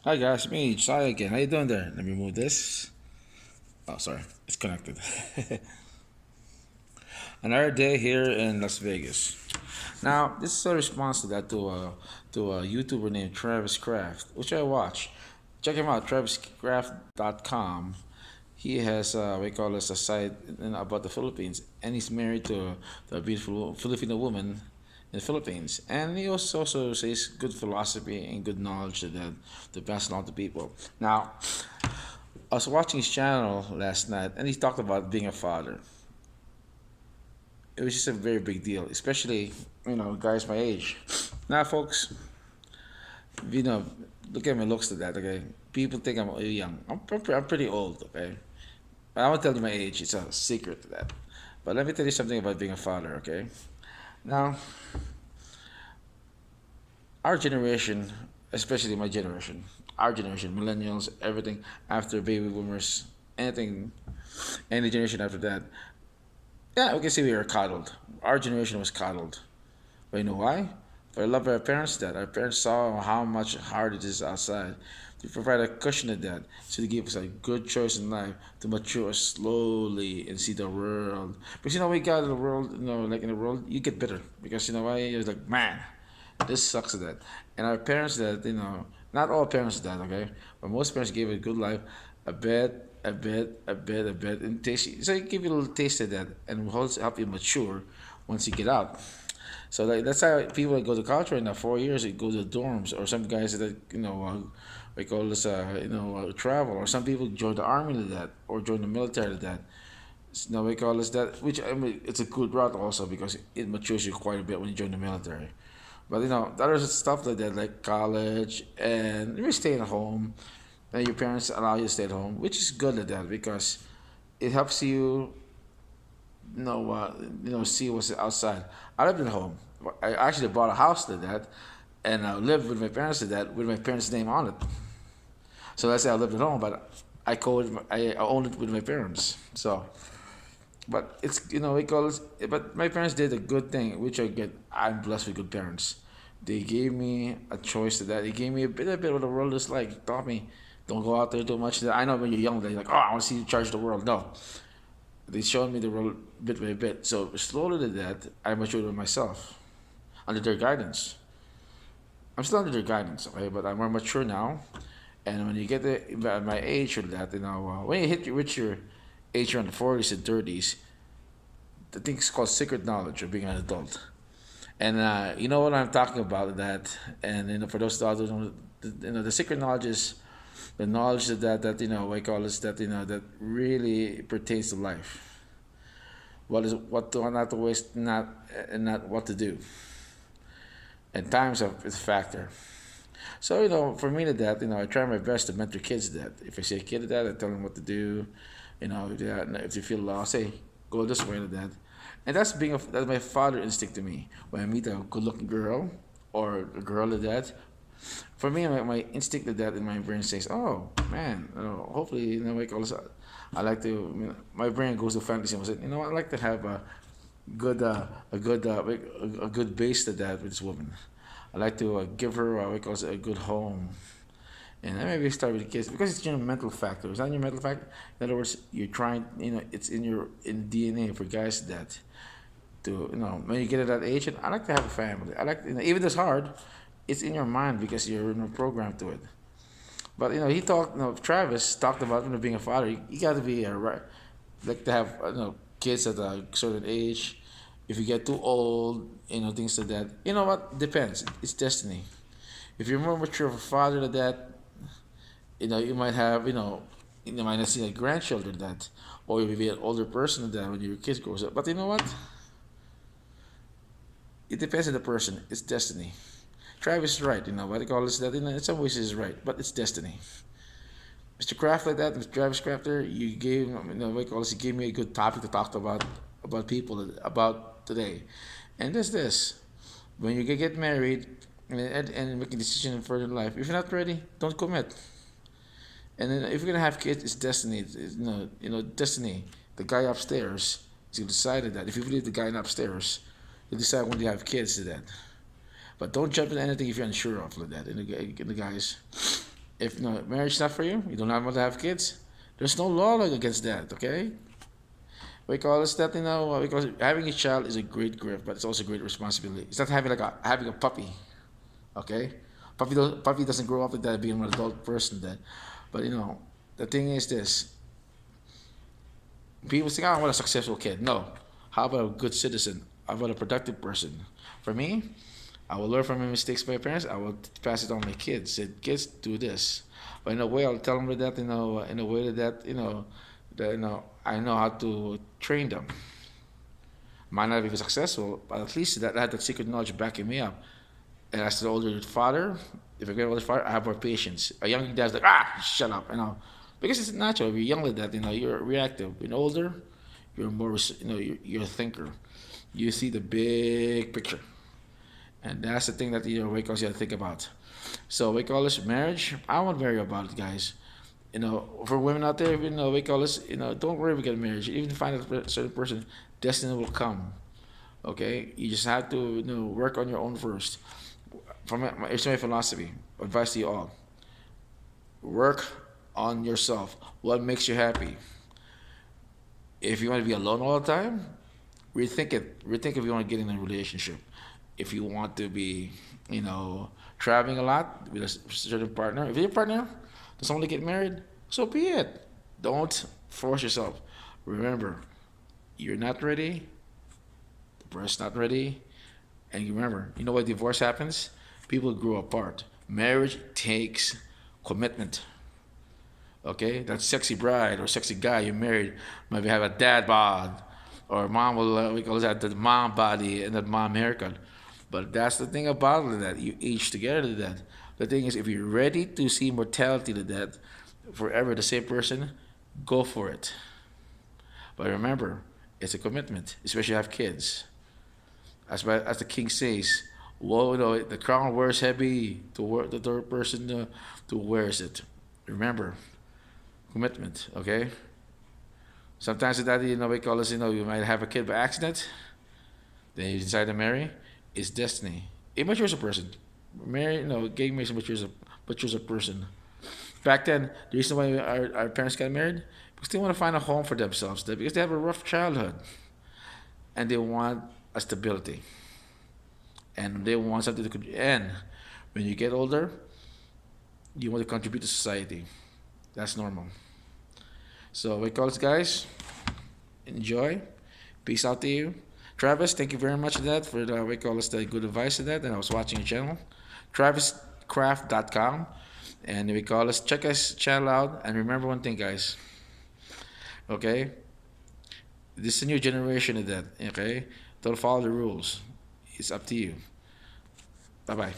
Hi guys, me, Sai again. How you doing there? Let me remove this. Oh, sorry, it's connected. Another day here in Las Vegas. Now, this is a response to that to a YouTuber named Travis Kraft, which I watch. Check him out, traviscraft.com. He has we call this a site about the Philippines, and he's married to a beautiful Filipino woman in the Philippines. And he also says good philosophy and good knowledge to pass along to people. Now, I was watching his channel last night, and he talked about being a father. It was just a very big deal, especially guys my age. Now, folks, you know, look at my looks to that. Okay, people think I'm young. I'm pretty old. Okay, but I won't tell you my age. It's a secret to that. But let me tell you something about being a father. Okay, now our generation, especially my generation, our generation, millennials, everything after baby boomers, anything, any generation after that, yeah, we can say we were coddled. Our generation was coddled. But you know why? But I love our parents that. Our parents saw how much hard it is outside. To provide a cushion of that. So they gave us a good choice in life to mature us slowly and see the world. Because we got in the world, like in the world, you get bitter. Because you know why? You're like, man, this sucks at that. And our parents that, not all parents that, okay? But most parents gave a good life, a bed, a bed, and taste. So it give you a little taste of that and will help you mature once you get out. So that's how people that go to college right now. 4 years, they go to dorms, or some guys that we call this travel, or some people join the army to that, or join the military to that. Now we call this that, which I mean, it's a good route also because it matures you quite a bit when you join the military. But the other stuff like that, like college, and you're staying at home, and your parents allow you to stay at home, which is good at that because it helps you see what's outside. I lived at home. I actually bought a house to that, and I lived with my parents to that with my parents' name on it. So that's how I lived at home, but I owned it with my parents. So, but it's we call it. But my parents did a good thing, which I get. I'm blessed with good parents. They gave me a choice to that. They gave me a bit of what the world is like. Taught me, don't go out there too much. I know when you're young, they're like, oh, I want to see you charge the world. No, they showed me the world bit by bit. So slowly to that, I matured with myself under their guidance. I'm still under their guidance, okay, but I'm more mature now. And when you get at my age or that, when you reach your age around the 40s and 30s, the thing's called secret knowledge of being an adult. And you know what I'm talking about that. And for those that don't know, the secret knowledge is the knowledge that we call is that that really pertains to life. What to not to waste, not and not what to do. And time's is a factor. So for me to that, I try my best to mentor kids to that. If I see a kid to that, I tell them what to do. If they feel lost, say go this way to that. And that's my father instinct to me. When I meet a good-looking girl or a girl to that, for me, my instinct to that in my brain says, "Oh man, hopefully like all this, I like to." My brain goes to fantasy and says, I like to have good a good a good base to that with this woman. I like to give her what we call a good home, and then maybe start with the kids because it's your mental factor. It's not your mental factor. In other words, you're trying. It's in your in DNA for guys that to when you get at that age. And I like to have a family. I like even though it's hard, it's in your mind because you're programmed to it. But he talked. Travis talked about being a father. You got to be right, like to have kids at a certain age. If you get too old, things like that. You know what? Depends. It's destiny. If you're more mature of a father to that, you might have, you might not see like grandchildren that, or you may be an older person than that when your kids grows up. But you know what? It depends on the person. It's destiny. Travis is right. What they call this that. In some ways, he's right, but it's destiny. Mr. Kraft like that, Mr. Travis Crafter, you gave what call this, you gave me a good topic to talk about people about today, and this when you get married and make a decision for your life, if you're not ready, don't commit. And then if you're gonna have kids, it's destiny. Destiny. The guy upstairs is decided that if you believe the guy upstairs, you decide when you have kids to that. But don't jump into anything if you're unsure of like that. And the guys, If no marriage is not for you, you don't want to have kids. There's no law against that. Okay. We call this that because having a child is a great gift, but it's also a great responsibility. It's not having having a puppy. Okay. Puppy doesn't grow up like that being an adult person then. But the thing is this: people think, "Oh, I want a successful kid." No. How about a good citizen? How about a productive person? For me, I will learn from my mistakes by my parents. I will pass it on to my kids. Say, kids, do this. But in a way, I'll tell them that in a way that I know how to train them. Might not be successful, but at least that I had that secret knowledge backing me up. And as the older father, if I get older father, I have more patience. A young dad's like, shut up, because it's natural. If you're young like that, you're reactive. When older, you're more, you're a thinker. You see the big picture, and that's the thing that Wake you to think about. So we call this marriage. I won't worry about it, guys. For women out there, we call this. Don't worry about getting married. Even find a certain person, destiny will come. Okay, you just have to work on your own first. It's my philosophy. Advice to you all: work on yourself. What makes you happy? If you want to be alone all the time, rethink it. Rethink if you want to get in a relationship. If you want to be, traveling a lot with a certain partner. If your partner doesn't want to get married, so be it. Don't force yourself. Remember, you're not ready. The person's not ready. And you remember, why divorce happens? People grow apart. Marriage takes commitment. Okay, that sexy bride or sexy guy you married maybe have a dad bod, or mom will we call that the mom body and the mom haircut. But that's the thing about it, that you age together to that. The thing is, if you're ready to see mortality to that, forever the same person, go for it. But remember, it's a commitment, especially if you have kids. As the king says, "Whoa, the crown wears heavy the third person to wears it." Remember, commitment. Okay. Sometimes that we call this, you might have a kid by accident, then you decide to marry. It's destiny. It matures a person. Marry, getting married matures a person. Back then, the reason why our parents got married, because they want to find a home for themselves, because they have a rough childhood, and they want a stability, and they want something to contribute. And when you get older, you want to contribute to society. That's normal. So we call it, guys. Enjoy. Peace out to you. Travis, thank you very much for that, for the we call us the good advice to that. And I was watching your channel, TravisCraft.com, and we call us check us channel out. And remember one thing, guys. Okay, this is a new generation of that. Okay, don't follow the rules. It's up to you. Bye bye.